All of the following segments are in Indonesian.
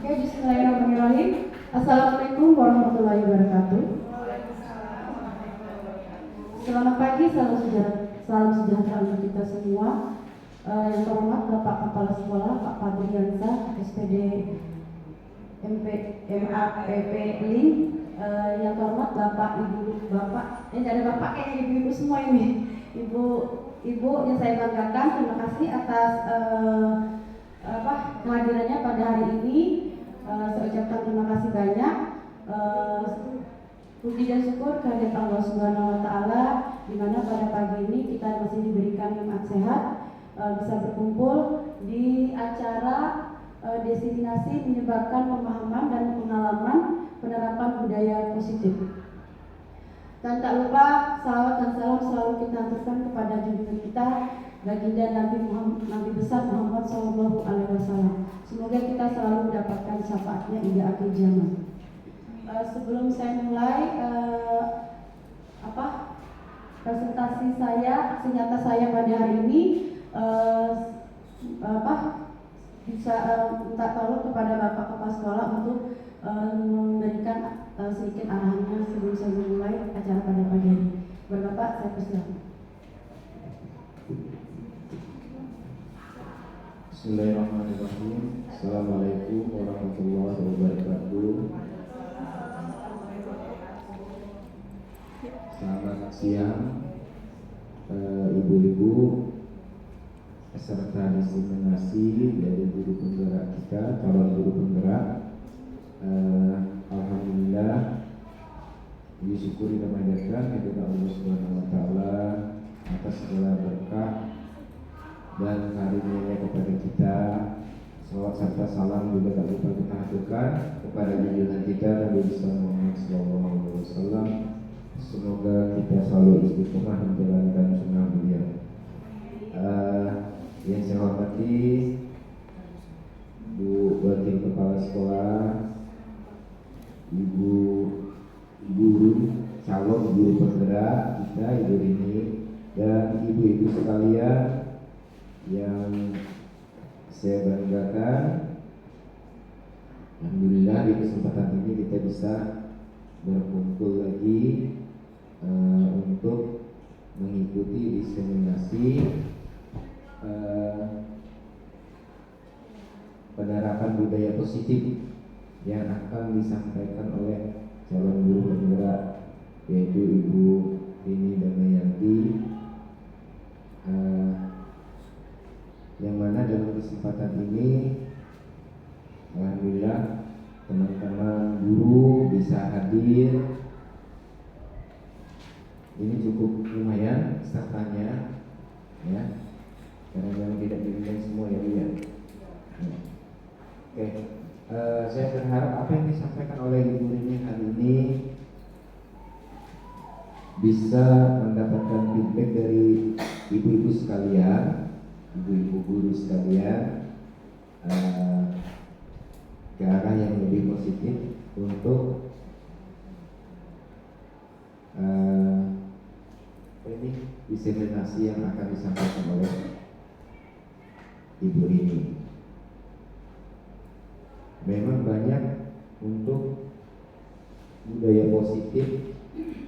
Oke, bismillahirrahmanirrahim. Assalamualaikum warahmatullahi wabarakatuh. Selamat pagi, salam sejahtera untuk kita semua. Yang terhormat Bapak Kepala Sekolah Pak Padriansa, SPD MAPP Link. Yang terhormat Bapak Ibu, Bapak, ada Bapak kayak ibu-ibu semua ini. Ibu yang saya banggakan, terima kasih atas kehadirannya pada hari ini. Saya ucapkan terima kasih banyak. Puji dan syukur kehadirat Allah Subhanahu wa taala di mana pada pagi ini kita masih diberikan nikmat sehat, bisa berkumpul di acara destinasi menyebarkan pemahaman dan pengalaman penerapan budaya positif. Dan tak lupa salawat dan salam selalu kita aturkan kepada junjungan kita baginda Nabi besar Muhammad SAW. Semoga kita selalu mendapatkan syafaatnya hingga akhir zaman. Sebelum saya mulai presentasi saya, senjata saya pada hari ini, bisa minta tolong kepada Bapak Kepala Sekolah untuk memberikan sedikit arahannya sebelum saya memulai acara pada pagi ini. Bapak, saya persilakan. Bismillahirrahmanirrahim. Assalamualaikum warahmatullahi wabarakatuh. Selamat siang, ibu-ibu peserta diseminasi dari guru penggerak kita, calon guru penggerak. Alhamdulillah, disyukuri dan memanjatkan kepada Allah Subhanahu wa taala atas segala berkah dan karunia kepada kita. Salawat serta salam juga tak lupa kita haturkan kepada junjungan kita Nabi Muhammad SAW. Semoga kita selalu istiqomah menjalankan sunnah beliau. Yang saya hormati Bu Wakil Kepala Sekolah, Ibu guru, calon guru penggerak kita, Ibu Rini, dan ibu-ibu sekalian yang saya banggakan. Alhamdulillah di kesempatan ini kita bisa berkumpul lagi untuk mengikuti diseminasi penerapan budaya positif yang akan disampaikan oleh calon guru penggerak, yaitu Ibu Rini Damayanti, yang mana dalam kesempatan ini alhamdulillah teman-teman guru bisa hadir. Ini cukup lumayan sertanya, ya, karena memang tidak diundang semua ya Bu ya. Oke, saya berharap apa yang disampaikan oleh Ibu Rini hari ini bisa mendapatkan feedback dari ibu-ibu sekalian, ibu-ibu guru sekalian, ke arah yang lebih positif untuk ini diseminasi yang akan disampaikan oleh Ibu Rini. Memang banyak untuk budaya positif,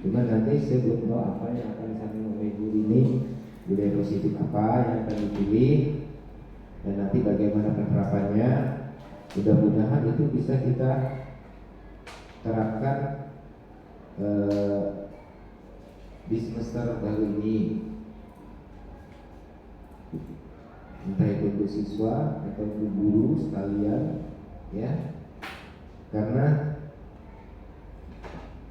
cuma nanti saya belum tahu apa yang akan disampaikan oleh Ibu Rini. Budaya positif apa yang akan dipilih dan nanti bagaimana penerapannya. Mudah-mudahan itu bisa kita terapkan di semester baru ini, entah itu untuk siswa atau untuk guru sekalian, ya, karena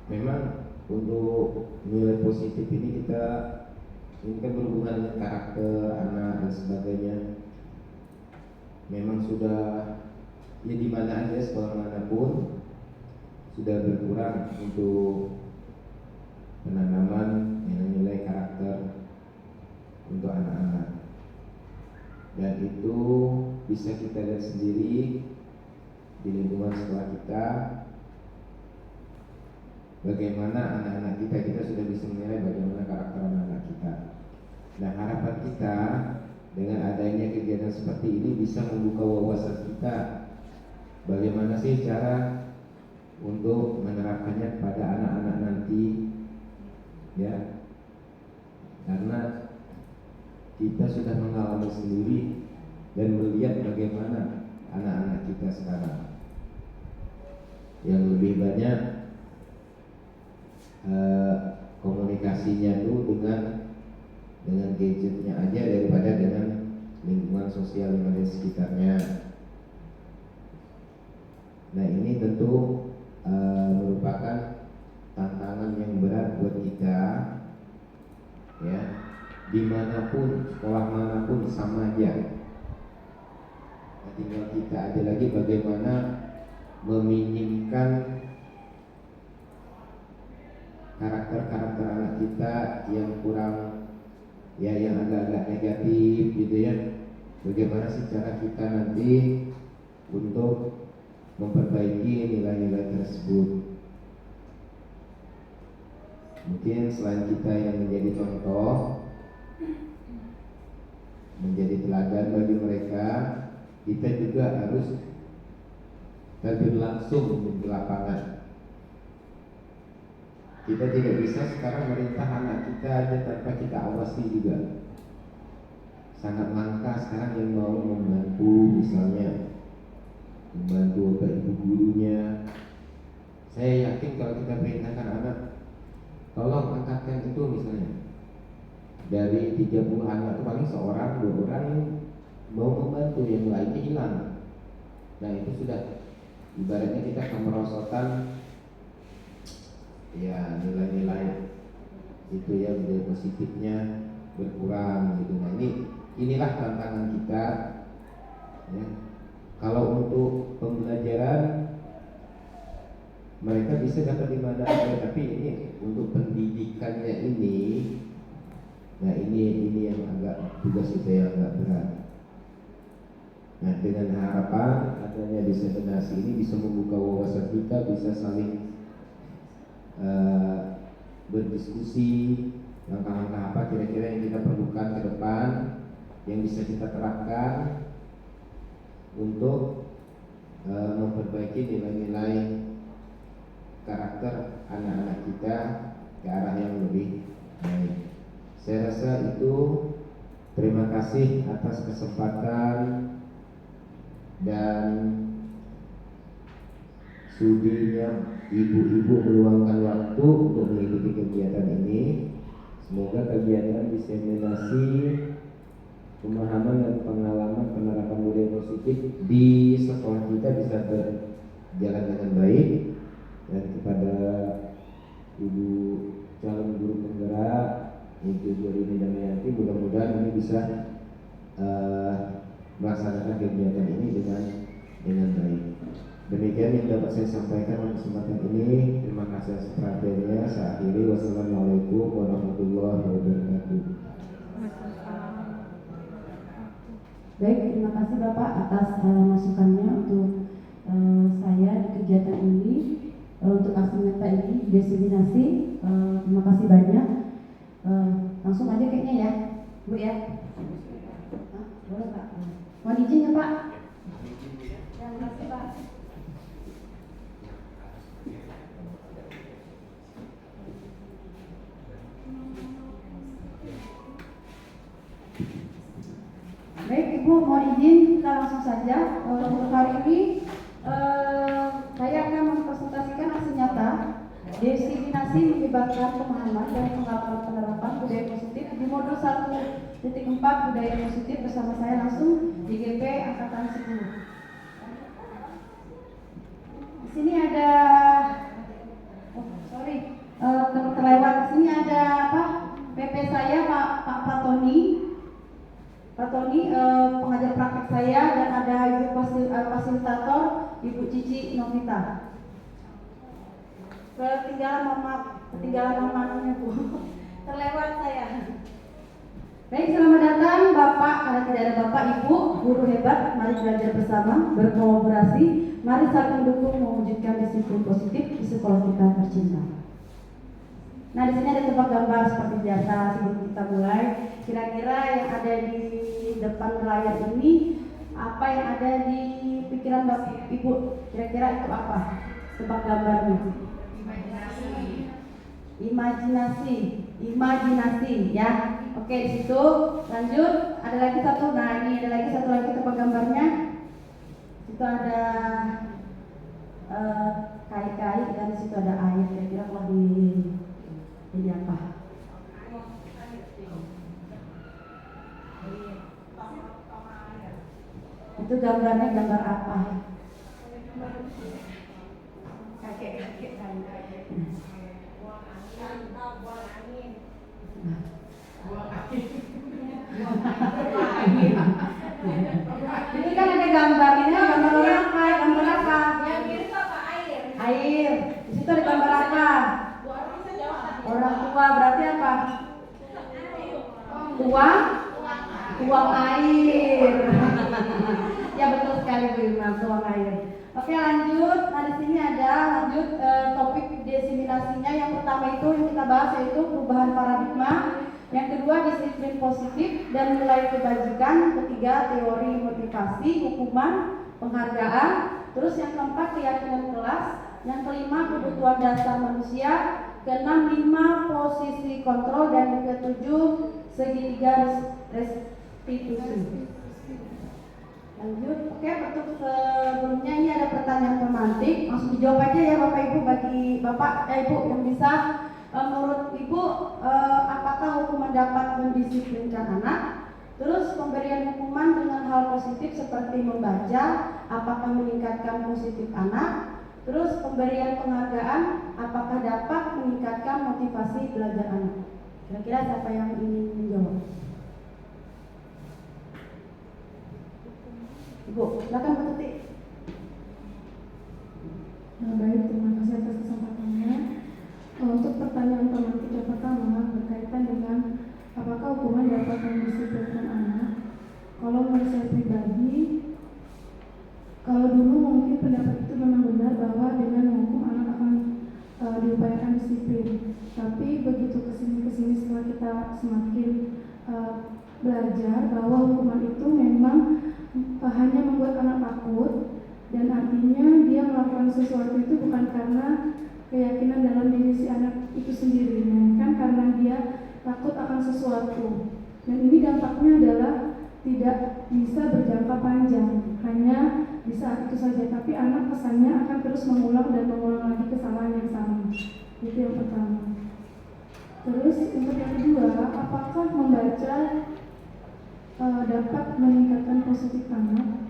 memang untuk nilai positif ini kita ini kan berhubungan dengan karakter anak dan sebagainya. Memang sudah ya di mana aja sekolah manapun sudah berkurang untuk penanaman nilai-nilai karakter untuk anak-anak, dan itu bisa kita lihat sendiri di lingkungan sekolah kita, bagaimana anak-anak kita sudah bisa menilai bagaimana karakter anak-anak kita. Nah, harapan kita dengan adanya kegiatan seperti ini bisa membuka wawasan kita bagaimana sih cara untuk menerapkannya pada anak-anak nanti, ya, karena kita sudah mengalami sendiri dan melihat bagaimana anak-anak kita sekarang yang lebih banyak komunikasinya tuh dengan gadgetnya aja daripada dengan lingkungan sosial yang ada di sekitarnya. Nah, ini tentu merupakan tantangan yang berat buat kita, ya, dimanapun, sekolah manapun sama aja. Nah, tinggal kita aja lagi bagaimana meminimkan karakter-karakter anak kita yang kurang, ya, yang agak-agak negatif gitu ya. Bagaimana sih cara kita nanti untuk memperbaiki nilai-nilai tersebut. Mungkin selain kita yang menjadi contoh, menjadi teladan bagi mereka, kita juga harus terjun langsung di lapangan. Kita tidak bisa sekarang merintah anak kita aja tanpa kita awasi juga. Sangat langka sekarang yang mau membantu, misalnya membantu ibu gurunya. Saya yakin kalau kita perintahkan anak, tolong angkatkan itu misalnya, dari 30 anak itu paling seorang, 2 orang yang mau membantu, yang lainnya hilang. Nah, itu sudah ibaratnya kita kemerosotan, ya, nilai-nilai itu ya, nilai positifnya berkurang gitu. Nah, inilah tantangan kita, ya. Kalau untuk pembelajaran mereka bisa dapat di mana aja, tapi ini untuk pendidikannya ini, nah ini yang agak tugas kita yang agak berat. Nah, dengan harapan adanya diseminasi ini bisa membuka wawasan kita, bisa saling berdiskusi langkah-langkah apa kira-kira yang kita perlukan ke depan, yang bisa kita terapkan untuk memperbaiki nilai-nilai karakter anak-anak kita ke arah yang lebih baik. Saya rasa itu. Terima kasih atas kesempatan dan sudinya ibu-ibu meluangkan waktu untuk mengikuti kegiatan ini. Semoga kegiatan diseminasi pemahaman dan pengalaman penerapan budaya positif di sekolah kita bisa berjalan dengan baik. Dan kepada ibu calon guru penggerak, Ibu Jorini Damayanti, mudah-mudahan ini bisa melaksanakan kegiatan ini dengan baik. Demikian yang dapat saya sampaikan pada kesempatan ini. Terima kasih atas perhatiannya. Saya akhiri. Wassalamualaikum warahmatullahi wabarakatuh. Baik, terima kasih Bapak atas masukannya untuk saya di kegiatan ini, untuk aksi nyata ini, diseminasi. Terima kasih banyak. Langsung aja kayaknya ya, Bu ya. Boleh Pak? Mohon izin ya Pak. Terima kasih Pak. Baik Ibu, mohon izin kita langsung saja. Untuk hari ini saya akan mempresentasikan aksi nyata diseminasi menyebarkan pemahaman dan pengalaman penerapan budaya positif di modul 1.4 budaya positif bersama saya langsung di GP Angkatan 10. Di sini ada terlewat. Di sini ada PP saya Pak Tony. Pak Tony pengajar praktek saya, dan ada Ibu fasilitator Ibu Cici Novita. Ketinggalan namanya Bu. Terlewat saya. Baik, selamat datang Bapak, karena tidak ada Bapak Ibu, guru hebat. Mari belajar bersama, berkolaborasi. Mari saling mendukung mewujudkan disiplin positif di sekolah kita tercinta. Nah, di sini ada tempat gambar seperti biasa. Sebelum kita mulai, kira-kira yang ada di depan layar ini, apa yang ada di pikiran Bapak Ibu? Kira-kira itu apa? Tebak gambarnya. Imajinasi ya. Oke, di situ lanjut. Ada lagi satu. Nah, ini ada lagi satu lagi tebak gambarnya. Itu ada kait-kait dan di situ ada air. Kira-kira kalau di apa? Itu gambarnya gambar apa? Kakek-kakek kan. Ini kan ada gambar ini, gambar orang apa? Gambar apa? Yang kiri itu apa? Air. Air. Di situ ada gambar apa? Orang tua, berarti apa? Tuang air. Ya betul sekali Bu Irma, tuang air. Oke, lanjut. Nah, di sini ada lanjut topik diseminasinya. Yang pertama itu yang kita bahas yaitu perubahan paradigma. Yang kedua disiplin positif dan nilai kebajikan. Ketiga teori motivasi, hukuman, penghargaan. Terus yang keempat keyakinan kelas. Yang kelima kebutuhan dasar manusia. Keenam 5 posisi kontrol dan yang ketujuh segitiga restitusi. Lanjut. Oke, untuk sebelumnya ini ada pertanyaan pemantik. Langsung dijawab aja ya Bapak Ibu, bagi Bapak Ibu yang bisa. Menurut Ibu, apakah hukuman dapat mendisiplinkan anak? Terus pemberian hukuman dengan hal positif seperti membaca, apakah meningkatkan positif anak? Terus pemberian penghargaan, apakah dapat meningkatkan motivasi belajar anak? Kira-kira siapa yang ingin menjawab? Ibu, silakan Bu Tuti. Nah, baik, terima kasih atas kesempatannya. Untuk pertanyaan pemantik yang pertama berkaitan dengan apakah hukuman dapat mendisiplinkan anak. Kalau menurut saya pribadi, kalau dulu mungkin pendapat itu memang benar bahwa dengan menghukum anak akan diupayakan disiplin. Tapi begitu kesini setelah kita semakin belajar bahwa hukuman itu memang hanya membuat anak takut, dan artinya dia melakukan sesuatu itu bukan karena keyakinan dalam diri si anak itu sendiri, kan karena dia takut akan sesuatu. Dan ini dampaknya adalah tidak bisa berjangka panjang, hanya di saat itu saja, tapi anak kesannya akan terus mengulang dan mengulang lagi kesalahan yang sama. Itu yang pertama. Terus untuk yang kedua, apakah membaca dapat meningkatkan positif anak?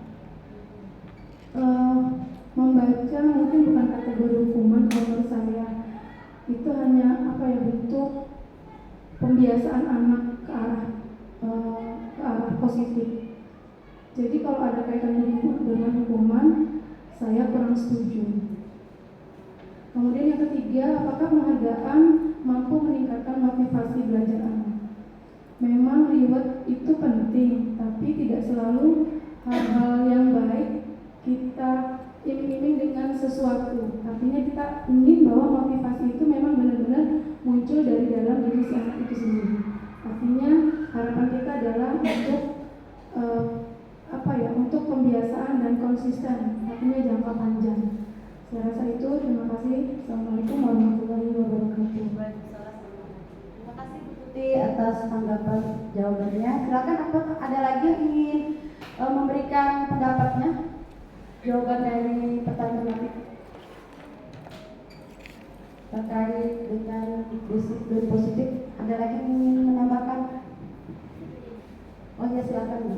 Membaca mungkin bukan kategori hukuman kalau menurut saya. Itu hanya bentuk pembiasaan anak ke arah positif. Jadi kalau ada kaitannya dengan hukuman, saya kurang setuju. Kemudian yang ketiga, apakah penghargaan mampu meningkatkan motivasi belajar anak? Memang reward itu penting, tapi tidak selalu hal-hal yang baik kita iming-iming dengan sesuatu. Artinya kita ingin bahwa motivasi itu memang benar-benar muncul dari dalam diri si anak itu sendiri. Artinya harapan kita adalah untuk pembiasaan dan konsisten, artinya jangka panjang. Saya rasa itu. Terima kasih. Assalamualaikum warahmatullahi wabarakatuh. Terima kasih Bu Tuti atas tanggapan jawabannya. Silakan, apakah ada lagi yang ingin memberikan pendapatnya? Jawaban dari pertanyaan tadi terkait dengan disiplin positif, ada lagi yang ingin menambahkan? Oh ya, silakan Bu.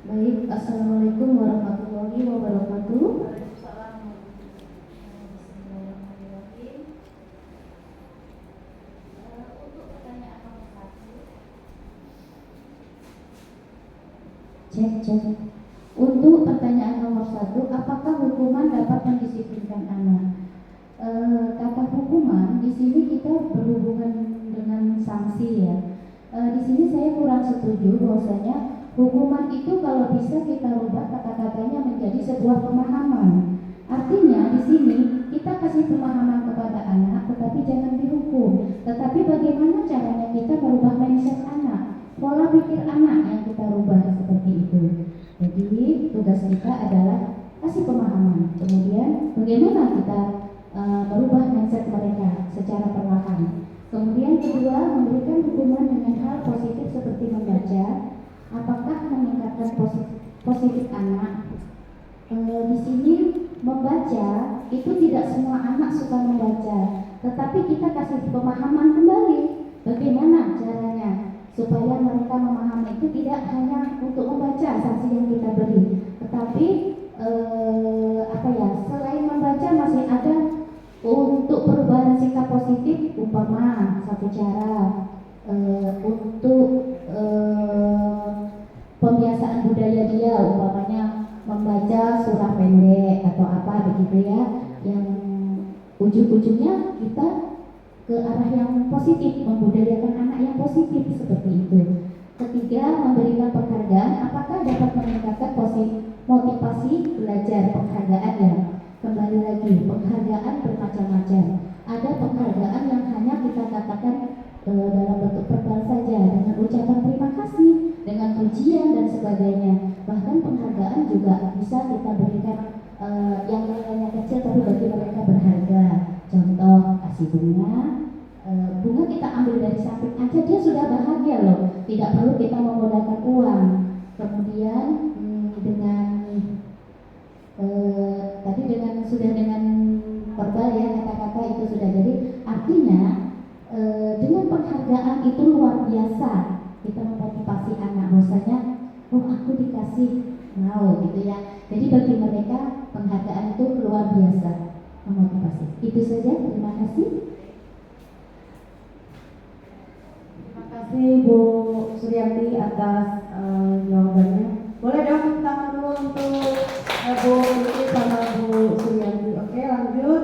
Baik, assalamualaikum warahmatullahi wabarakatuh. Untuk pertanyaan nomor 1. Cek. Untuk pertanyaan nomor 1, apakah hukuman dapat mendisiplinkan anak? Kata hukuman di sini kita berhubungan dengan sanksi ya. Di sini saya kurang setuju bahwasanya hukuman itu kalau bisa kita rubah kata-katanya menjadi sebuah pemahaman. Artinya di sini kita kasih pemahaman kepada anak, tetapi jangan dihukum. Tetapi bagaimana caranya kita merubah mindset anak, pola pikir anak yang kita rubah seperti itu. Jadi tugas kita adalah kasih pemahaman, kemudian bagaimana kita merubah mindset mereka secara perlahan. Kemudian kedua, memberikan dukungan dengan hal positif seperti membaca. Apakah meningkatkan positif anak? Di sini membaca itu tidak semua anak suka membaca, tetapi kita kasih pemahaman kembali bagaimana caranya supaya mereka memahami itu tidak hanya untuk membaca sanksi yang kita beri, tetapi selain membaca masih ada untuk perubahan sikap positif, umpama satu cara untuk pembiasaan budaya dia, umpamanya membaca surah pendek atau apa begitu ya, yang ujung-ujungnya kita ke arah yang positif, membudayakan anak yang positif seperti itu. Ketiga, memberikan penghargaan. Apakah dapat meningkatkan motivasi belajar? Penghargaan ya, kembali lagi penghargaan bermacam-macam. Ada penghargaan yang hanya kita katakan dalam bentuk verbal saja, dengan ucapan terima kasih, dengan pujian dan sebagainya. Bahkan penghargaan juga bisa kita berikan yang nilainya kecil tapi bagi mereka berharga. Contoh, kasih bunga. Bunga kita ambil dari samping aja dia sudah bahagia loh, tidak perlu kita memodalkan uang. Kemudian dengan tadi dengan verbal ya, kata-kata itu sudah, jadi artinya dengan penghargaan itu luar biasa kita memotivasi anak, bahwasanya oh aku dikasih mau gitu ya. Jadi bagi mereka penghargaan itu luar biasa memotivasi. Itu saja, terima kasih. Terima kasih Bu Suryanti atas jawabannya. Boleh dong tepuk tangan dulu untuk Bu Putri sama Bu Suryanti. Oke, lanjut.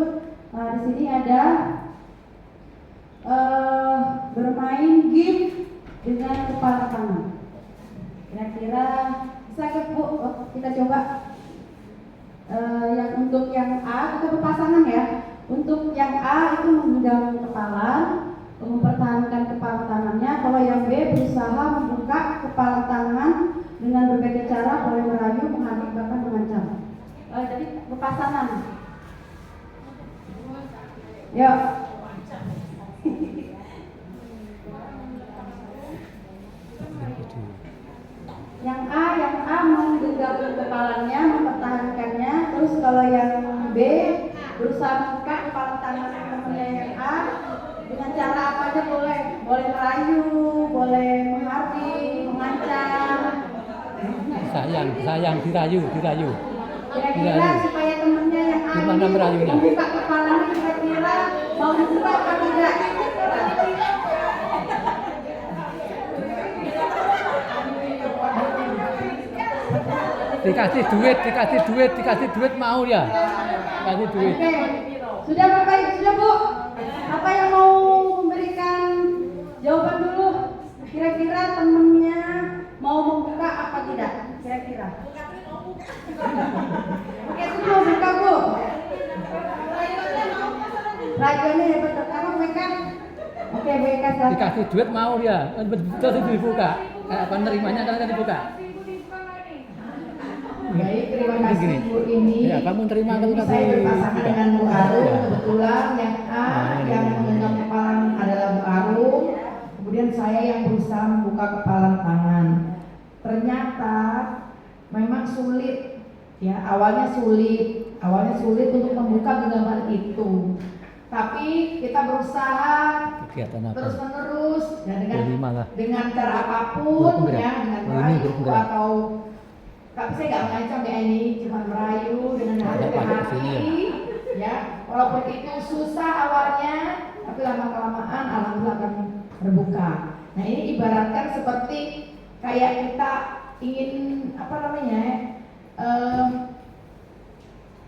Di sini ada bermain game dengan kepala tangan. Kira-kira bisa ke Bu? Kita coba. Yang untuk yang A kita berpasangan ya. Untuk yang A itu menggenggam kepala, mempertahankan kepala tangannya. Kalau yang B berusaha membuka kepala tangan dengan berbagai cara, boleh merayu, menghadik, bahkan mengancam. Jadi berpasangan. Yuk. Yang A menggenggam kepalanya, mempertahankannya. Terus kalau yang B berusaha membuka kepala tangan temannya yang A dengan cara apa aja boleh merayu, boleh menghardik, mengancam. Sayang dirayu. Kira-kira supaya temennya yang A ini membuka kepalanya, kira-kira mau dibuka apa tidak? Dikasih duit mau ya. Kasih duit. Oke. Sudah Bapak, sudah Bu. Apa yang mau memberikan jawaban dulu? Kira-kira temennya mau membuka apa tidak? Kira-kira. Oke, itu mau buka Bu. Rayuannya hebat pertama mereka. Oke, mereka Dikasih duit mau ya. Betul dibuka. Penerimanya kan dibuka. Baik, terima kasih Bu ini. Ya, kamu terima kan saya berpasangan dengan Bu Arum. Kebetulan yang A yang menggenggam kepala adalah Bu Arum. Kemudian saya yang berusaha membuka kepala tangan. Ternyata memang sulit. Ya, awalnya sulit untuk membuka genggaman itu. Tapi kita berusaha terus-menerus ya, dengan cara apapun ya, dengan merayu atau tapi saya nggak mengancam ya, ini cuma merayu dengan hati-hati ya. Walaupun itu susah awalnya, tapi lama-kelamaan alhamdulillah kami terbuka. Nah ini ibaratkan seperti kayak kita ingin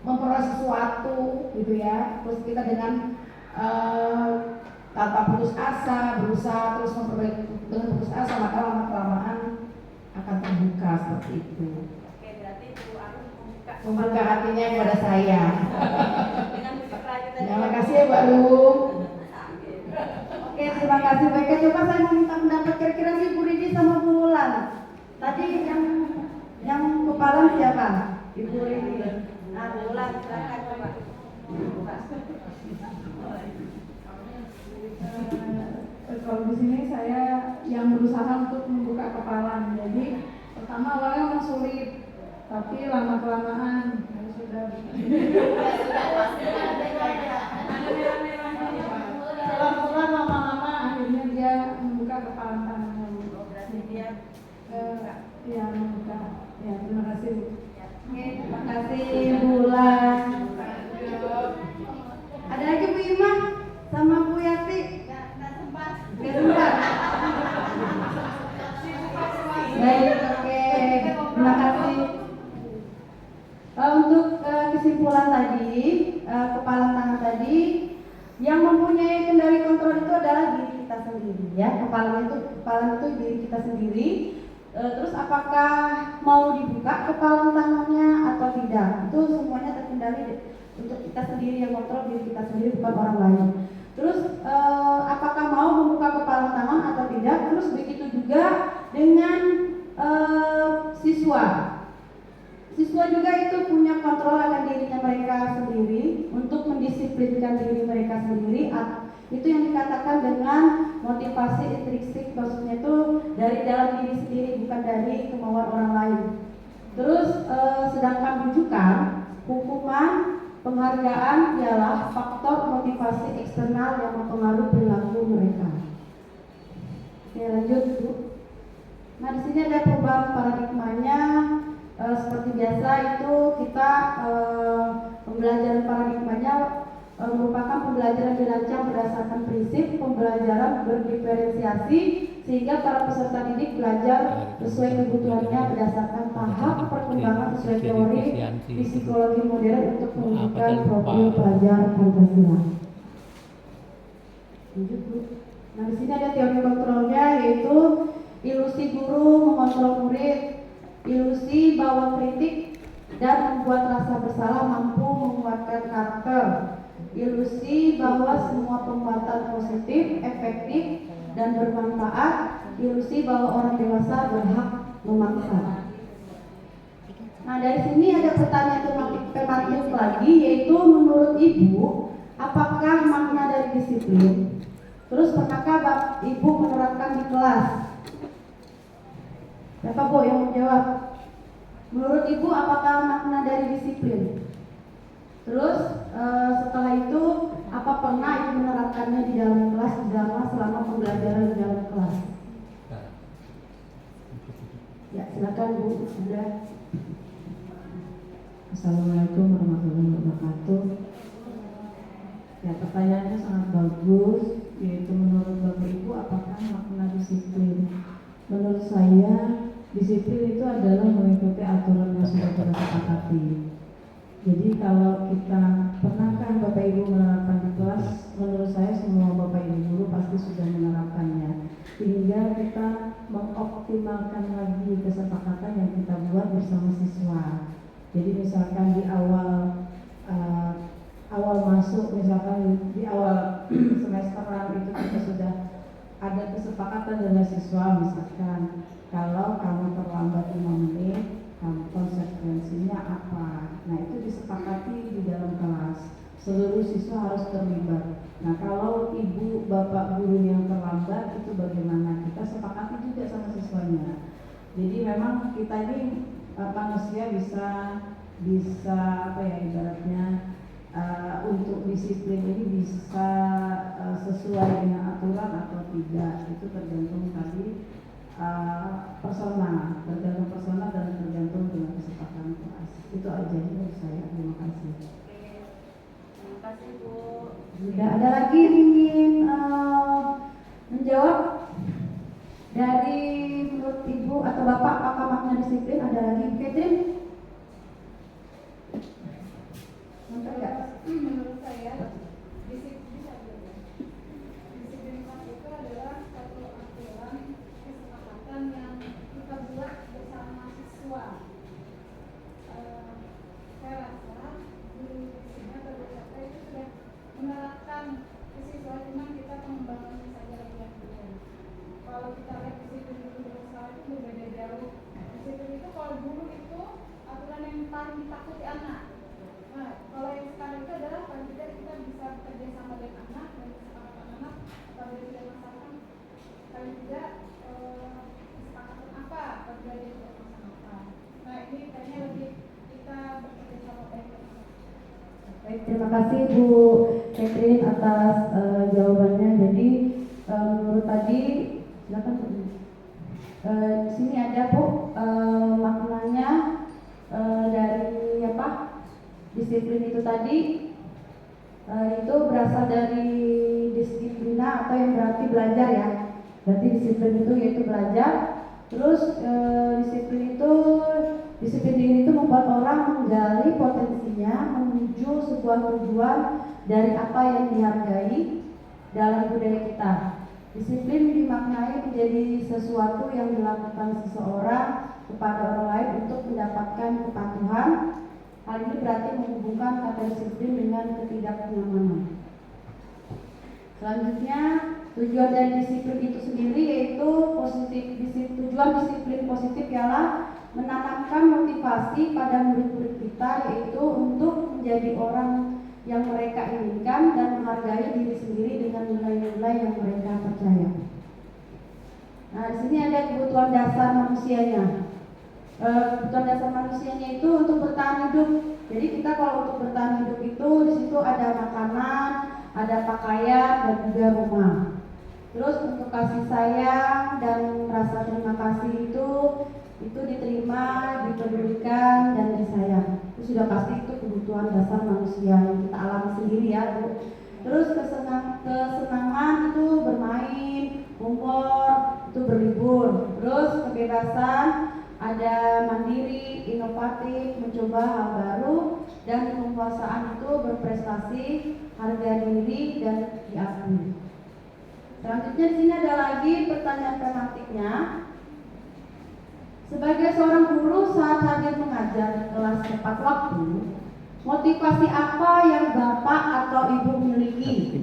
memperoleh sesuatu gitu ya. Terus kita dengan tanpa putus asa berusaha terus memperbaiki dengan putus asa, maka lama-kelamaan akan terbuka seperti itu. Membuka hatinya kepada saya. Terima kasih ya Bu Arum. Oke, terima kasih. Baik, coba saya mau minta pendapat kira-kira Bu Ridi sama Bu Wulan. Tadi yang kepala siapa? Ibu Rini. Nah, Bu Ulan silakan coba. Kalau di sini saya yang berusaha untuk membuka kepala. Jadi pertama awalnya memang sulit, tapi lama kelamaan sudah. Pelan-pelan lama-lama akhirnya dia membuka kepala tangannya. Ya membuka. Ya terima kasih Bu. Terima kasih Bu Ulan. Ada lagi Bu Ima sama Bu Yati? Nggak sempat. Baik, oke. Terima kasih. Untuk kesimpulan tadi, kepala tangan tadi, yang mempunyai kendali kontrol itu adalah diri kita sendiri, ya. Kepala itu diri kita sendiri. Terus apakah mau dibuka kepala tangannya atau tidak? Itu semuanya terkendali untuk kita sendiri yang kontrol diri kita sendiri, bukan orang lain. Terus apakah mau membuka kepala tangan atau tidak? Terus begitu juga dengan siswa. Siswa juga itu punya kontrol akan dirinya mereka sendiri untuk mendisiplinkan diri mereka sendiri. Itu yang dikatakan dengan motivasi intrinsik, maksudnya itu dari dalam diri sendiri, bukan dari kemauan orang lain. Terus sedangkan rujukan, hukuman, penghargaan ialah faktor motivasi eksternal yang mempengaruhi perilaku mereka. Oke, lanjut Bu. Nah, di sini ada perubahan paradigmanya. Seperti biasa itu kita pembelajaran paradigmanya merupakan pembelajaran dirancang berdasarkan prinsip pembelajaran berdiferensiasi sehingga para peserta didik belajar sesuai kebutuhannya berdasarkan tahap perkembangan sesuai teori psikologi modern untuk menunjukkan profil pelajar Pancasila. Lanjut Bu. Nah, di sini ada teori kontrolnya, yaitu ilusi guru mengontrol murid, ilusi bahwa kritik dan membuat rasa bersalah mampu menguatkan karakter, ilusi bahwa semua pembuatan positif, efektif, dan bermanfaat, ilusi bahwa orang dewasa berhak memaksa. Nah, dari sini ada pertanyaan tematik lagi, yaitu menurut Ibu, apakah makna dari disiplin? Terus pernahkah Ibu menerapkan di kelas? Siapa Bu yang menjawab? Menurut Ibu apakah makna dari disiplin? Terus setelah itu apa pernah Ibu menerapkannya di dalam kelas selama pembelajaran di dalam kelas? Ya, silakan Bu. Sudah. Assalamualaikum warahmatullahi wabarakatuh. Ya, pertanyaannya sangat bagus, yaitu menurut Bapak Ibu apakah makna disiplin? Menurut saya, disiplin itu adalah mengikuti aturan yang sudah kita sepakati. Jadi kalau kita pernahkah Bapak Ibu menerapkan di kelas, menurut saya semua Bapak Ibu guru pasti sudah menerapkannya. Tinggal kita mengoptimalkan lagi kesepakatan yang kita buat bersama siswa. Jadi misalkan di awal masuk, misalkan di awal semesteran itu kita sudah ada kesepakatan dengan siswa, misalkan kalau kamu terlambat 5 menit, konsekuensinya apa? Nah, itu disepakati di dalam kelas. Seluruh siswa harus terlibat. Nah, kalau ibu bapak guru yang terlambat itu bagaimana? Kita sepakati juga sama siswanya. Jadi memang kita ini manusia bisa apa ya ibaratnya untuk disiplin ini bisa sesuai dengan aturan atau tidak, itu tergantung tadi persona, dan tergantung dengan kesepakatan kelas. Itu aja menurut saya. Terima kasih. Terima kasih Bu. Sudah ada lagi yang ingin menjawab dari menurut Ibu atau Bapak apakah makna disiplin? Ada lagi, Catherine? Menurut saya disiplin itu adalah satu aturan kesepakatan yang kita buat bersama siswa. Saya rasa di sini atau di kita itu sudah menerapkan ke siswa, cuma kita pengembangannya saja lagi yang berbeda. Kalau kita lihat disiplin itu berusaha itu berbeda jauh. Disiplin itu kalau dulu itu paling ditakuti anak. Nah, kalau yang sekarang itu adalah paling tidak kita bisa bekerja sama dengan anak dan kesepakatan anak apabila tidak masalah, paling tidak kesepakatan apa apabila dia tidak masalah apa. Nah, ini kayaknya lebih kita bekerja sama baik. Baik, terima kasih Bu Catherine atas jawabannya. Jadi menurut tadi, silakan Bu. Di sini ada Bu maknanya dari apa? Disiplin itu tadi itu berasal dari disiplina atau yang berarti belajar ya. Berarti disiplin itu yaitu belajar. Terus disiplin diri itu membuat orang menggali potensinya menuju sebuah tujuan dari apa yang dihargai dalam budaya kita. Disiplin dimaknai menjadi sesuatu yang dilakukan seseorang kepada orang lain untuk mendapatkan kepatuhan. Hal ini berarti menghubungkan kata disiplin dengan ketidaknyamanan. Selanjutnya, tujuan dari disiplin itu sendiri yaitu tujuan disiplin positif ialah menanamkan motivasi pada murid-murid kita, yaitu untuk menjadi orang yang mereka inginkan dan menghargai diri sendiri dengan nilai-nilai yang mereka percaya. Nah, di sini ada kebutuhan dasar manusianya. Kebutuhan dasar manusianya itu untuk bertahan hidup. Jadi kita kalau untuk bertahan hidup itu di situ ada makanan, ada pakaian dan juga rumah. Terus untuk kasih sayang dan rasa terima kasih itu diterima, dipedulikan dan disayang. Itu sudah pasti itu kebutuhan dasar manusia yang kita alami sendiri ya, Bu. Terus kesenangan itu bermain, kumpul, itu berlibur. Terus kebebasan, ada mandiri, inovatif, mencoba hal baru, dan kekuasaan itu berprestasi, harga diri dan diakui. Selanjutnya di sini ada lagi pertanyaan tematiknya. Sebagai seorang guru saat hadir mengajar di kelas tepat waktu, motivasi apa yang Bapak atau Ibu miliki?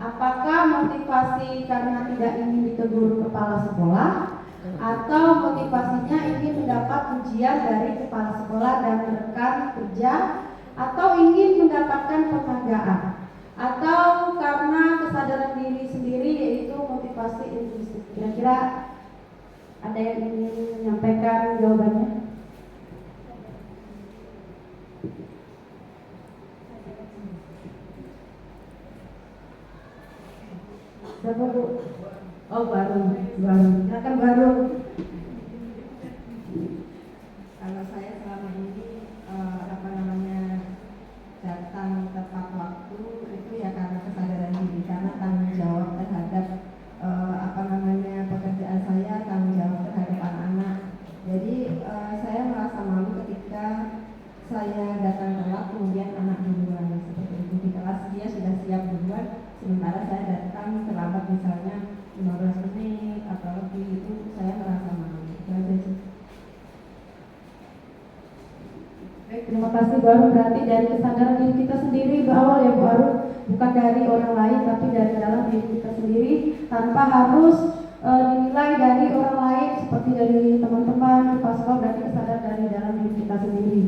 Apakah motivasi karena tidak ingin ditegur kepala sekolah, atau motivasinya ingin mendapat pujian dari kepala sekolah dan rekan kerja, atau ingin mendapatkan penghargaan, atau karena kesadaran diri sendiri yaitu motivasi intrinsik? Kira-kira ada yang ingin menyampaikan jawabannya? Siapa Bu? Oh baru. Silakan baru. Kalau saya selama ini datang tepat waktu itu ya karena kesadaran diri, karena tanggung jawab terhadap pekerjaan saya, tanggung jawab terhadap anak-anak. Jadi saya merasa malu ketika saya datang telat kemudian anak duluan seperti itu. Di kelas dia sudah siap duluan, sementara saya datang terlambat misalnya 15 menit atau lebih, itu saya merasa malu. Itu aja sih. Baik, terima kasih. Baru berarti dari kesadaran diri kita sendiri berawal ya Bu Aru, bukan dari orang lain tapi dari dalam diri kita sendiri, tanpa harus dinilai dari orang lain seperti dari teman-teman, kepala sekolah. Berarti kesadaran dari dalam diri kita sendiri.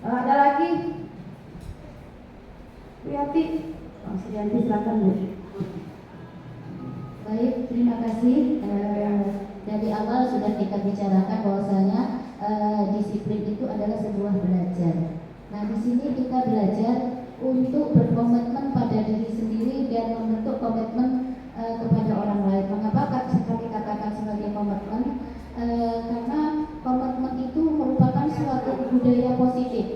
Ada lagi? Bu Yanti, silakan Bu. Baik, terima kasih. Dari awal sudah kita bicarakan bahwasanya disiplin itu adalah sebuah belajar. Nah, di sini kita belajar untuk berkomitmen pada diri sendiri dan membentuk komitmen kepada orang lain. Mengapa kami katakan sebagai komitmen? Karena komitmen itu merupakan suatu budaya positif.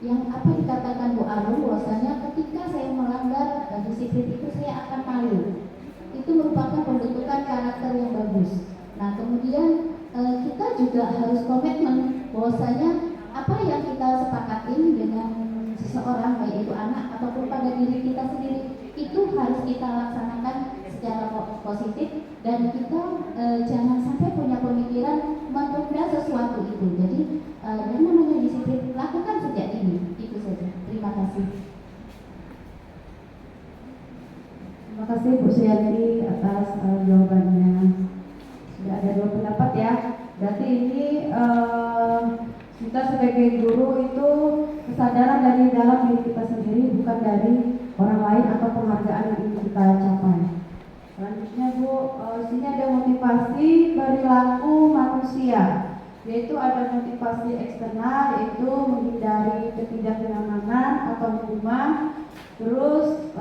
Yang apa dikatakan Bu Arum, bahwasanya ketika saya melanggar disiplin itu saya akan malu. Itu merupakan pembentukan karakter yang bagus. Nah, kemudian kita juga harus komitmen bahwasanya apa yang kita sepakatin dengan seseorang, baik itu anak ataupun pada diri kita sendiri, itu harus kita laksanakan secara positif dan kita jangan sampai punya pemikiran menunda sesuatu itu. Jadi yang namanya disiplin lakukan sejak dini. Itu saja. Terima kasih. Terima kasih Bu Suyanti atas jawabannya. Sudah ada dua pendapat ya. Berarti ini kita sebagai guru itu dari dalam diri kita sendiri, bukan dari orang lain atau penghargaan yang ingin kita capai. Selanjutnya Bu, sini ada motivasi perilaku manusia, yaitu ada motivasi eksternal, yaitu menghindari ketidaknyamanan atau hukuman. Terus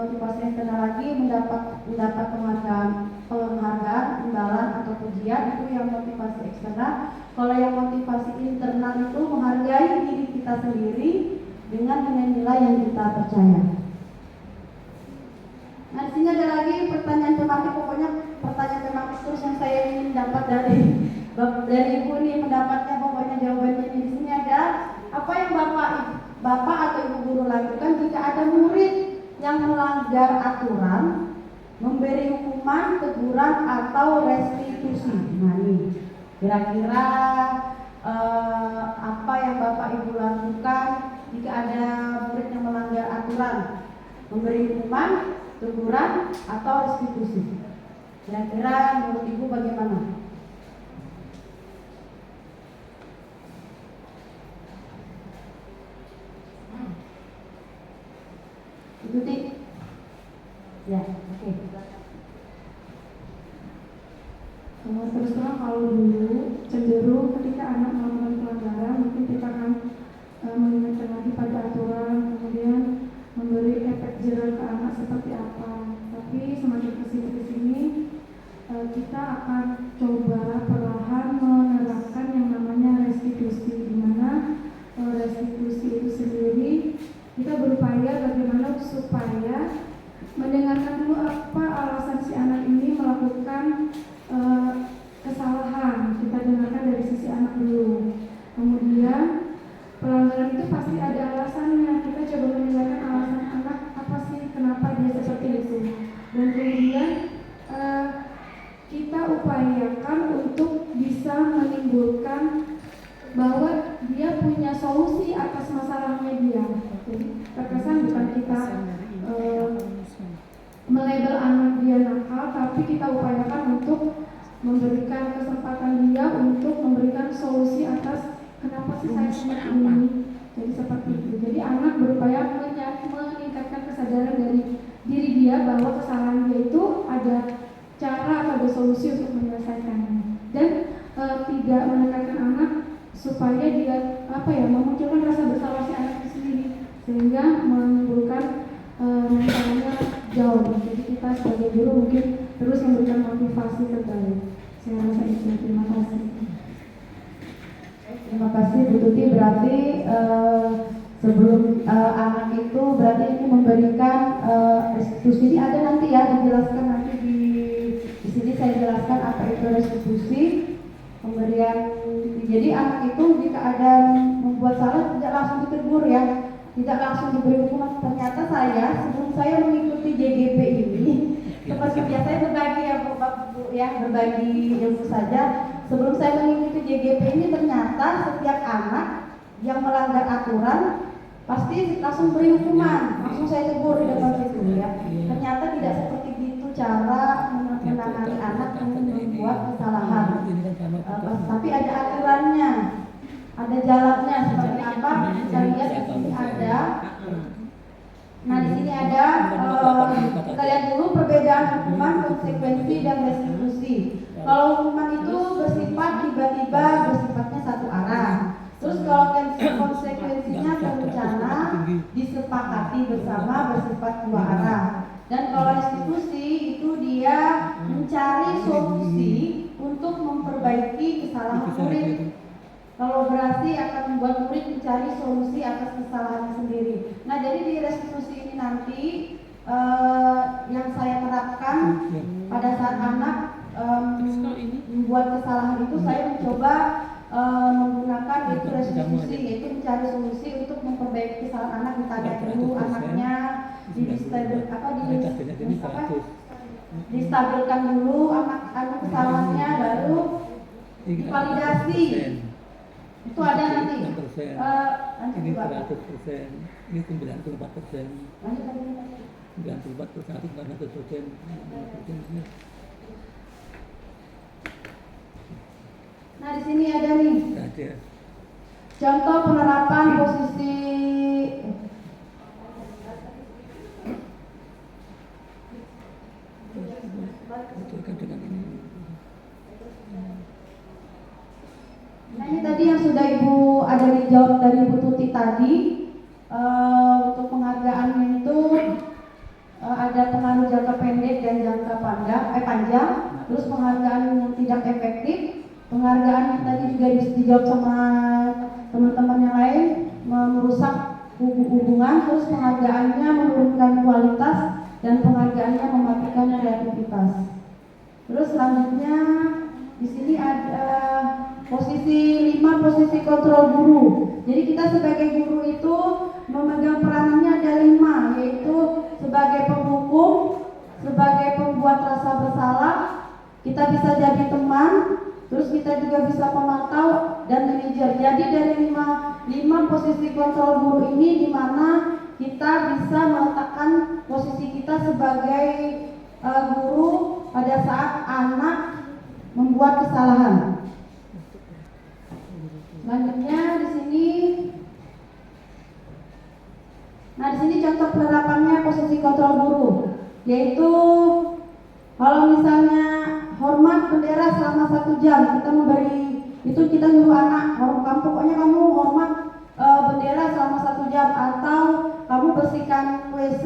motivasi eksternal lagi mendapat penghargaan, imbalan atau pujian, itu yang motivasi eksternal. Kalau yang motivasi internal itu menghargai diri kita sendiri dengan nilai-nilai yang kita percaya. Nah, di sini ada lagi pertanyaan tematik, pokoknya pertanyaan tematik terus yang saya ingin dapat dari Ibu nih, pendapatnya, pokoknya jawabannya. Di sini ada apa yang Bapak atau Ibu guru lakukan jika ada murid yang melanggar aturan, memberi hukuman, teguran atau restitusi. Nah, ini kira-kira apa yang Bapak Ibu lakukan jika ada murid yang melanggar aturan, memberi hukuman, teguran atau restitusi. Kira-kira menurut Ibu bagaimana? Ikuti. Ya, oke. Terus terang kalau dulu cenderung ketika anak melakukan pelanggaran mungkin kita akan mengingatkan lagi pada aturan, kemudian memberi efek jerah ke anak seperti apa. Tapi semakin kesini kita akan coba perlahan menerapkan yang namanya restitusi, di mana restitusi itu sendiri kita berupaya bagaimana supaya mendengarkan dulu apa alasan si anak ini melakukan kesalahan. Kita dengarkan dari sisi anak dulu. Kemudian pelanggaran itu pasti ada alasannya. Kita coba mendengarkan alasan anak apa sih, kenapa dia seperti itu. Dan kemudian kita upayakan untuk bisa menimbulkan bahwa dia punya solusi atas masalahnya dia. Jadi terkesan bukan kita melabel anak dia nakal, tapi kita upayakan untuk memberikan kesempatan dia untuk memberikan solusi atas kenapa sih saya seperti ini. Jadi seperti itu. Jadi anak berupaya meningkatkan kesadaran dari diri dia bahwa kesalahan dia itu ada cara atau ada solusi untuk menyelesaikannya. Dan tidak menekankan anak supaya dia memunculkan rasa bersalah si anak itu sendiri, sehingga menimbulkan mentalnya jauh. Jadi kita sebagai guru mungkin terus memberikan motivasi terbaik. Saya rasa itu. Terima kasih. Terima kasih Bu Tuti. Berarti sebelum anak itu berarti ini memberikan restitusi. Ini ada nanti ya, dijelaskan nanti di sini saya jelaskan apa itu restitusi. Pemberian. Jadi anak itu jika ada membuat salah tidak langsung ditegur ya, tidak langsung diberi hukuman. Ternyata saya sebelum saya mengikuti JGP ini, seperti biasanya berbagi ya Bu ya, berbagi ilmu saja. Sebelum saya mengikuti JGP ini ternyata setiap anak yang melanggar aturan pasti langsung beri hukuman, langsung saya tegur di depan itu ya. Ternyata tidak seperti itu cara menangani anak yang membuat kesalahan. Tapi ada aturannya, ada jalannya seperti apa. Kita lihat di sini ada. Nah, di sini ada kita lihat dulu perbedaan hukuman, konsekuensi dan restitusi. Kalau hukuman itu bersifat tiba-tiba, bersifatnya satu arah. Terus kalau konsekuensinya berencana, disepakati bersama, bersifat dua arah. Dan kalau restitusi itu dia mencari solusi untuk memperbaiki kesalahan murid. Kalau berarti akan membuat murid mencari solusi atas kesalahannya sendiri. Nah, jadi di restitusi ini nanti yang saya terapkan pada saat anak membuat kesalahan itu, saya mencoba menggunakan itu restitusi, yaitu mencari solusi untuk memperbaiki kesalahan anak. Ditanya dulu anaknya, distabilkan dulu anak kesalahannya, baru divalidasi. Itu ada nanti. Ini 100%, ini 94%. 94%. Nah, di sini ada nih. Contoh penerapan posisi tadi untuk penghargaannya itu ada pengaruh jangka pendek dan jangka panjang, terus penghargaan yang tidak efektif, penghargaan yang tadi juga dijawab sama teman-teman yang lain merusak hubungan, terus penghargaannya menurunkan kualitas dan penghargaannya mematikan kreativitas. Terus selanjutnya di sini ada posisi 5, posisi kontrol guru. Jadi kita sebagai guru itu memegang peranannya ada 5, yaitu sebagai penghukum, sebagai pembuat rasa bersalah, kita bisa jadi teman, terus kita juga bisa pemantau dan manajer. Jadi dari 5 posisi kontrol guru ini di mana kita bisa meletakkan posisi kita sebagai guru pada saat anak membuat kesalahan. Selanjutnya di sini, nah di sini contoh penerapannya posisi kontrol guru, yaitu kalau misalnya hormat bendera selama 1 jam, kita memberi itu kita nyuruh anak, pokoknya kamu hormat bendera selama 1 jam, atau kamu bersihkan WC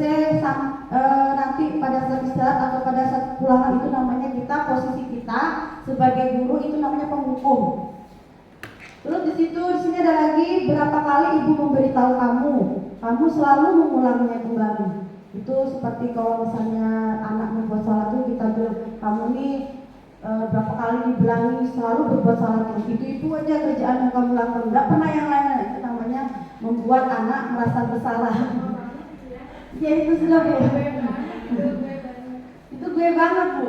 nanti pada saat istirahat atau pada saat pulangan. Itu namanya kita, posisi kita sebagai guru itu namanya penghukum. Terus di sini ada lagi, berapa kali ibu memberitahu kamu selalu mengulangnya kembali. Itu seperti kalau misalnya anak membuat salah tuh kita bilang, kamu nih berapa kali dibilangi selalu berbuat salah terus. Itu aja kerjaan yang kamu lakukan, nggak pernah yang lain. Itu namanya membuat anak merasa bersalah. Ya itu sudah Bu. Itu gue banget Bu.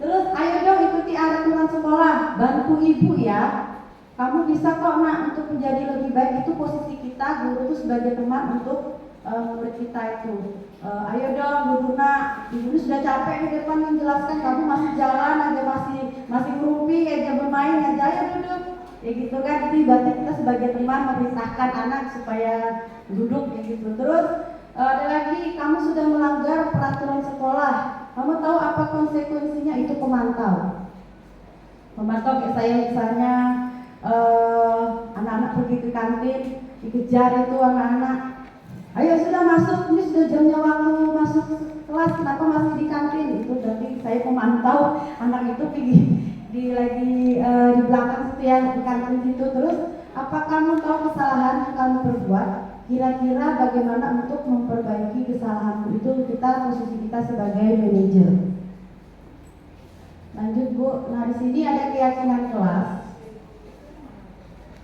Terus ayo dong ikuti aturan sekolah, bantu ibu ya. Kamu bisa kok nak untuk menjadi lebih baik. Itu posisi kita guru itu sebagai teman untuk murid kita itu. Ayo dong duduk nak, ibu sudah capek di depan menjelaskan, kamu masih jalan aja, masih ngerumpi aja, bermain aja, ayo duduk. Ya gitu kan, itu ibaratnya kita sebagai teman memerintahkan anak supaya duduk ya gitu. Terus ada lagi, kamu sudah melanggar peraturan sekolah, kamu tahu apa konsekuensinya? Itu pemantau. Pemantau kayak saya misalnya, anak-anak pergi ke kantin, dikejar itu anak-anak, ayo sudah masuk, ini sudah jamnya waktu masuk kelas, kenapa masih di kantin? Itu berarti saya memantau anak itu lagi di belakang situ ya, di kantin situ. Terus apa kamu tahu kesalahan yang kamu perbuat? Kira-kira bagaimana untuk memperbaiki kesalahanmu? Itu posisi kita sebagai manajer. Lanjut Bu. Nah di sini ada keyakinan kelas.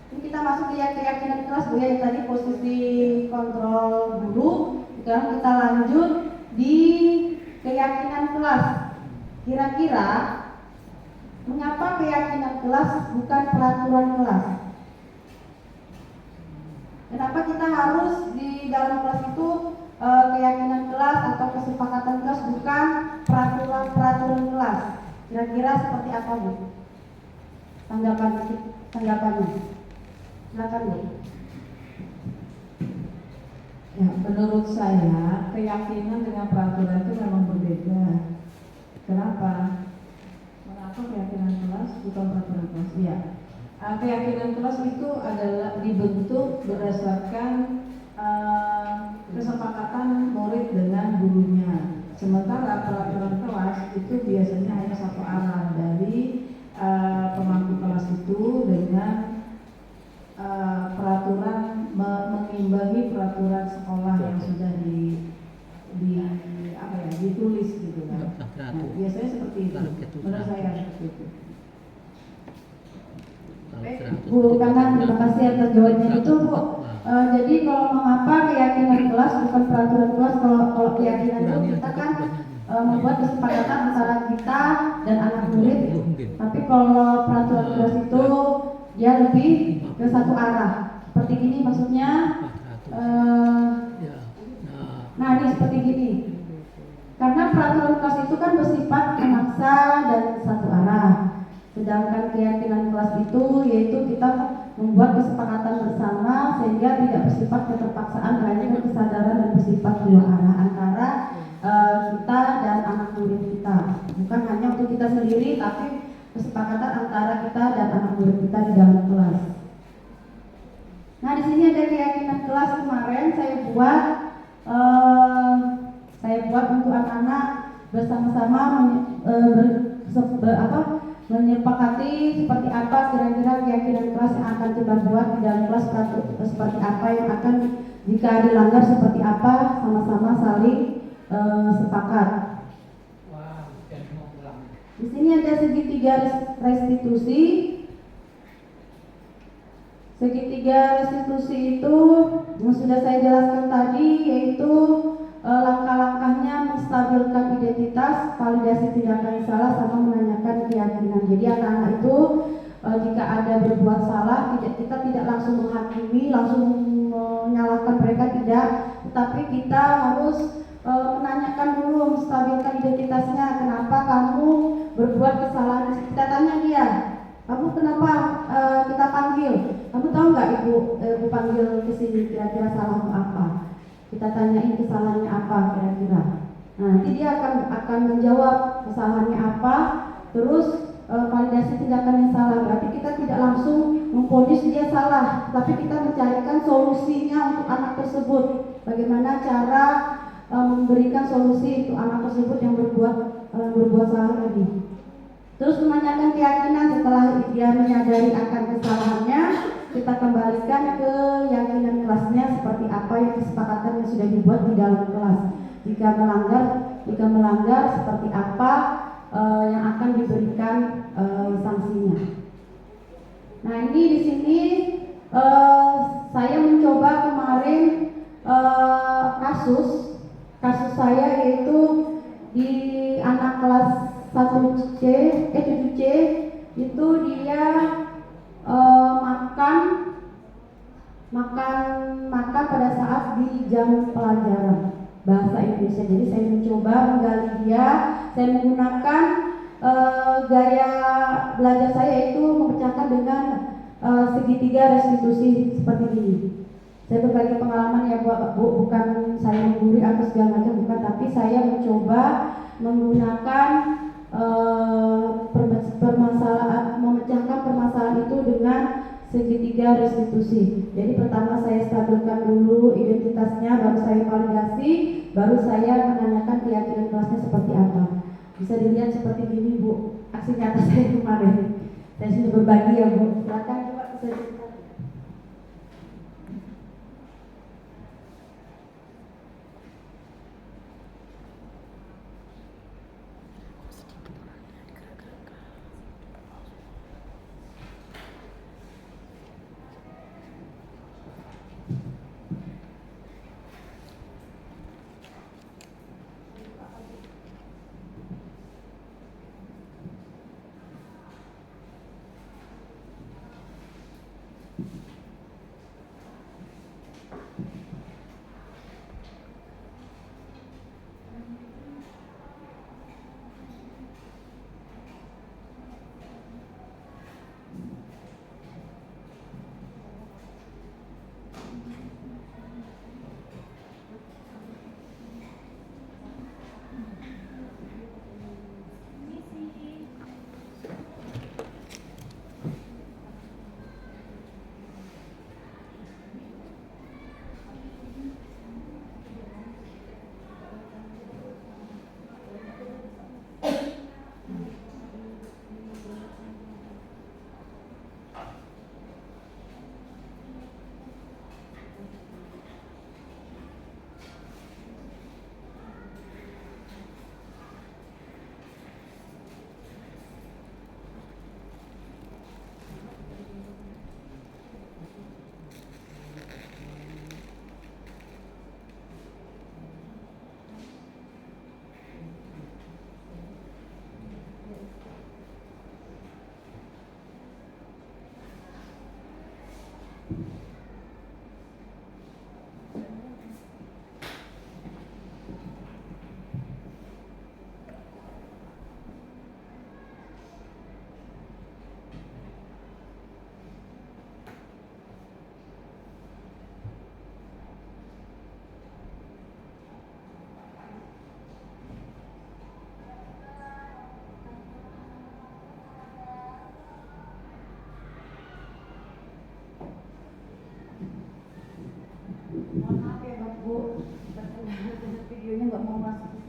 Ini kita masuk ke keyakinan kelas Bu ya, yang tadi posisi kontrol guru. Sekarang kita lanjut di keyakinan kelas. Kira-kira mengapa keyakinan kelas bukan peraturan kelas? Kenapa kita harus di dalam kelas itu keyakinan kelas atau kesepakatan kelas bukan peraturan kelas? Kira-kira seperti apa Bu? Tanggapannya? Silakan Bu. Ya, menurut saya keyakinan dengan peraturan itu memang berbeda. Kenapa? Mengapa keyakinan kelas bukan peraturan kelas? Ya, keyakinan kelas itu adalah dibentuk berdasarkan kesepakatan murid dengan gurunya. Sementara peraturan kelas itu biasanya hanya satu arah dari pemangku kelas itu dengan peraturan mengimbangi peraturan sekolah yang sudah ditulis gitu kan. Nah, biasanya seperti itu. Menurut saya seperti itu. Bu Kanan, terima kasih atas jawabannya itu Bu. Jadi kalau mengapa keyakinan kelas bukan peraturan kelas? Kalau keyakinan itu kita kan membuat kesepakatan antara kita dan anak murid. Tapi kalau peraturan kelas itu dia lebih ke satu arah. Seperti ini maksudnya. Nah ini seperti gini. Karena peraturan kelas itu kan bersifat memaksa dan satu arah. Sedangkan keyakinan kelas itu yaitu kita membuat kesepakatan bersama sehingga tidak bersifat keterpaksaan, melainkan kesadaran dan bersifat dua arah antara kita dan anak murid kita. Bukan hanya untuk kita sendiri, tapi kesepakatan antara kita dan anak murid kita di dalam kelas. Nah di sini ada keyakinan kelas kemarin saya buat untuk anak-anak bersama-sama menyepakati seperti apa kira-kira keyakinan kelas yang akan kita buat di dalam kelas, seperti apa yang akan jika dilanggar seperti apa, sama-sama saling sepakat. Di sini ada segitiga restitusi. Segitiga restitusi itu yang sudah saya jelaskan tadi, yaitu langkah-langkahnya menstabilkan identitas, validasi tindakan yang salah, sama menanyakan keyakinan. Jadi anak-anak itu jika ada berbuat salah, kita tidak langsung menghakimi, langsung menyalahkan mereka, tidak, tetapi kita harus menanyakan dulu, menstabilkan identitasnya. Kenapa kamu berbuat kesalahan? Kita tanya dia, kamu kenapa kita panggil? Kamu tahu nggak ibu panggil ke sini, kira-kira salahmu apa? Kita tanyain kesalahannya apa kira-kira. Nah, nanti dia akan menjawab kesalahannya apa, terus validasi tindakan yang salah. Berarti kita tidak langsung memvonis dia salah, tapi kita mencarikan solusinya untuk anak tersebut. Bagaimana cara memberikan solusi untuk anak tersebut yang berbuat salah tadi. Terus menanyakan keyakinan. Setelah dia menyadari akan kesalahannya, kita kembalikan ke keyakinan kelasnya seperti apa yang kesepakatan yang sudah dibuat di dalam kelas. Jika melanggar seperti apa yang akan diberikan sanksinya. Nah, ini di sini saya mencoba kemarin kasus saya, yaitu di anak kelas 7C itu dia makan pada saat di jam pelajaran bahasa Indonesia. Jadi saya mencoba menggali dia, saya menggunakan gaya belajar saya, itu memecahkan dengan segitiga restitusi seperti ini. Saya berbagi pengalaman ya bukan saya menggurui atau segala macam, bukan, tapi saya mencoba menggunakan memecahkan permasalahan itu dengan segitiga restitusi. Jadi pertama saya stabilkan dulu identitasnya, baru saya validasi, baru saya menanyakan keyakinan kelasnya seperti apa. Bisa dilihat seperti ini Bu, aksi nyata saya kemarin. Saya sudah berbagi ya Bu. Silakan coba bisa dilihat. memasuki.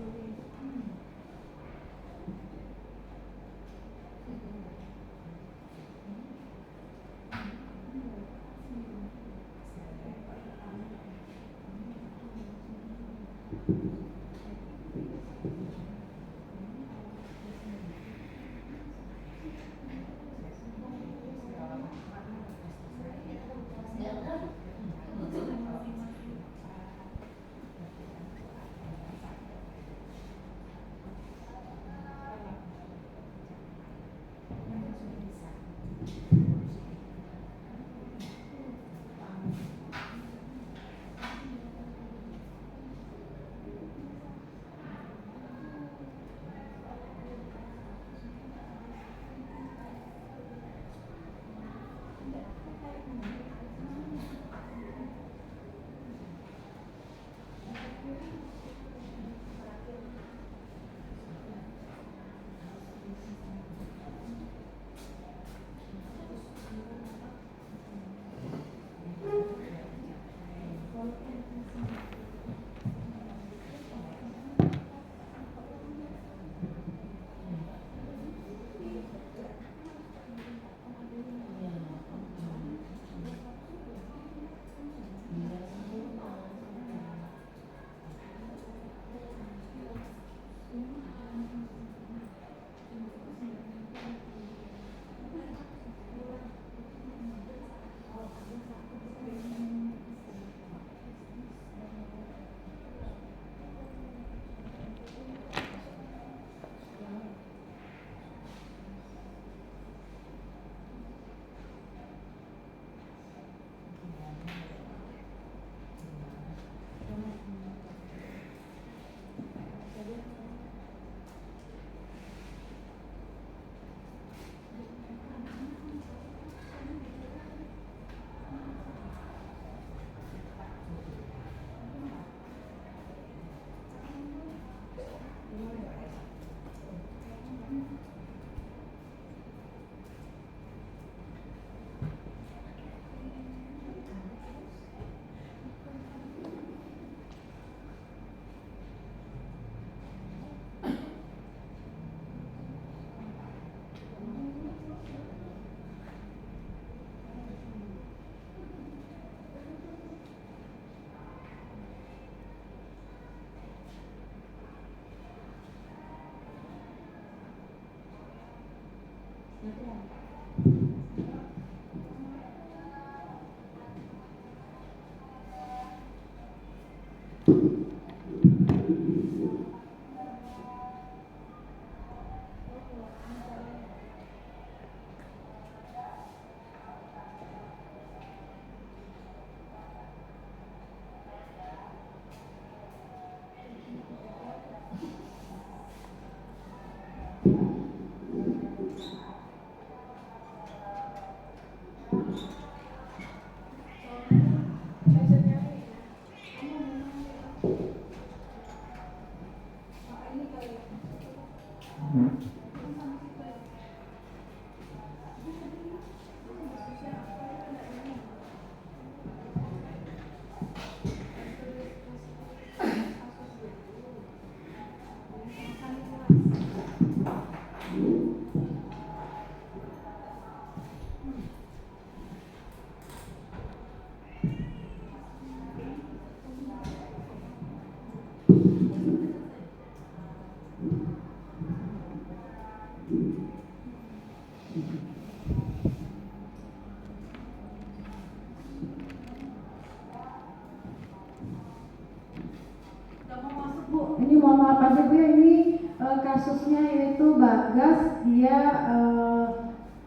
Ini mohon maaf aja Bu ya, ini kasusnya yaitu Bagas, dia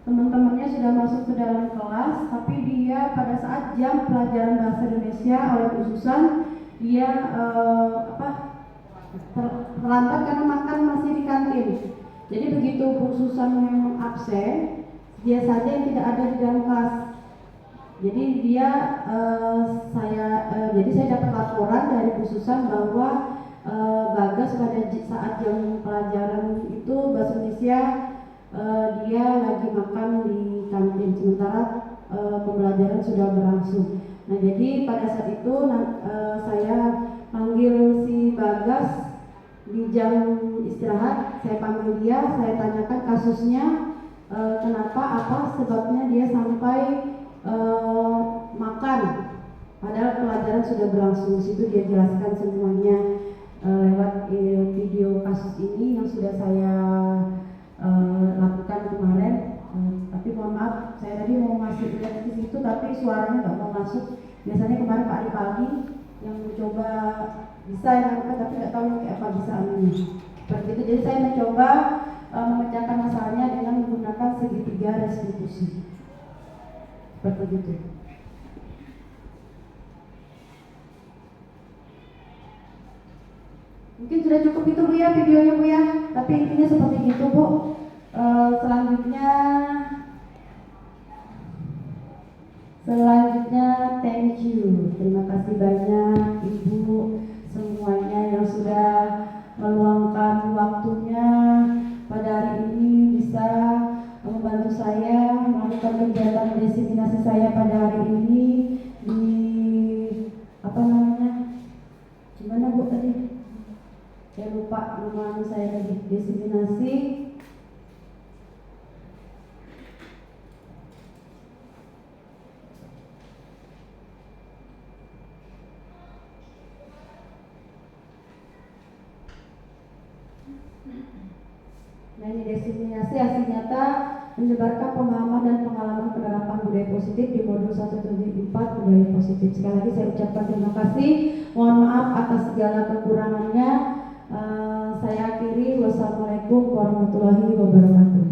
teman-temannya sudah masuk ke dalam kelas, tapi dia pada saat jam pelajaran bahasa Indonesia oleh Bu Susan, dia terlambat karena makan masih di kantin. Jadi begitu Bu Susan memang absen, dia saja yang tidak ada di dalam kelas. Jadi saya dapat laporan dari Bu Susan bahwa Bagas pada saat jam pelajaran itu bahasa Indonesia dia lagi makan di kantin sementara pembelajaran sudah berlangsung. Nah jadi pada saat itu saya panggil si Bagas di jam istirahat saya panggil dia, saya tanyakan kasusnya, kenapa, apa sebabnya dia sampai makan, padahal pelajaran sudah berlangsung. Di situ dia jelaskan semuanya lewat video kasus ini yang sudah saya lakukan kemarin. Tapi mohon maaf, saya tadi mau masuk lihat di situ tapi suaranya nggak mau masuk. Biasanya kemarin Pak pagi yang mencoba bisa yang angkat tapi nggak tahu kayak apa bisa anunya. Seperti itu. Jadi saya mencoba memecahkan masalahnya dengan menggunakan segitiga restitusi. Seperti itu. Mungkin sudah cukup itu Bu ya videonya Bu ya. Tapi intinya seperti itu Bu. Selanjutnya thank you. Terima kasih banyak Ibu semuanya yang sudah meluangkan waktunya pada hari ini bisa membantu saya melakukan kegiatan desiminasi saya pada hari ini di gimana Bu tadi? Saya lupa nama saya tadi, desiminasi desiminasi hasil nyata menyebarkan pemahaman dan pengalaman penerapan budaya positif di modul 174 budaya positif. Sekali lagi saya ucapkan terima kasih. Mohon maaf atas segala kekurangannya. Saya akhiri. Wassalamualaikum warahmatullahi wabarakatuh.